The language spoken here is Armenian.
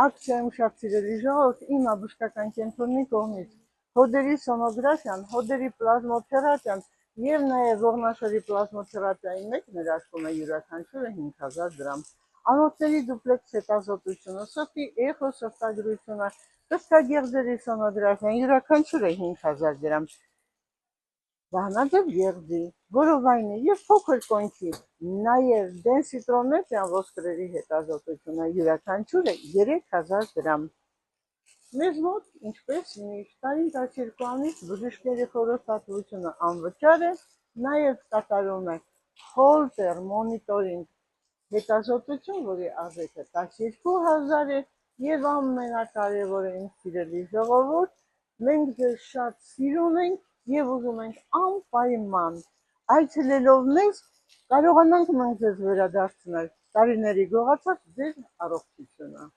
Ակցիայում շատ սիրելի ժողովուրդ, իմ բժշկական կենտրոնի կողմից հոդերի սոնոգրաֆիան, հոդերի պլազմոթերապիան եւ նաեւ ողնաշորի պլազմոթերապիայի մեկ ներարկում է յուրաքանչյուրը 5000 դրամ։ Անոթների դուպլեքս հետազոտությունը, սրտի էխո սրտագրությունը, կրծքագեղձերի սոնոգրաֆիան յուրաքանչյուրը 5000 դրամ։ Վահանաձև գեղձի, որովայնի եւ փոքր կոնքի, նաեւ դենսիտրոմետրիան ոսկրերի հետազոտությունը յուրաքանչյուրը 3000 դրամ։ Մեզ մոտ, ինչպես միշտ, տարին 12 ամիս բժիշկների խորհրդատվությունը անվճար է, նաեւ կատարում է Holter monitoring հետազոտություն, որի արժեքը 12000 է եւ ամենակարևորը իմ սիրելի ժողովուրդ, մենք ձեզ շատ սիրում ենք եւ ուզում ենք անպայման այցելելով մեզ կարողանանք մենք ձեզ վերադարձնել տարիների գողացած ձեր առողջությունը։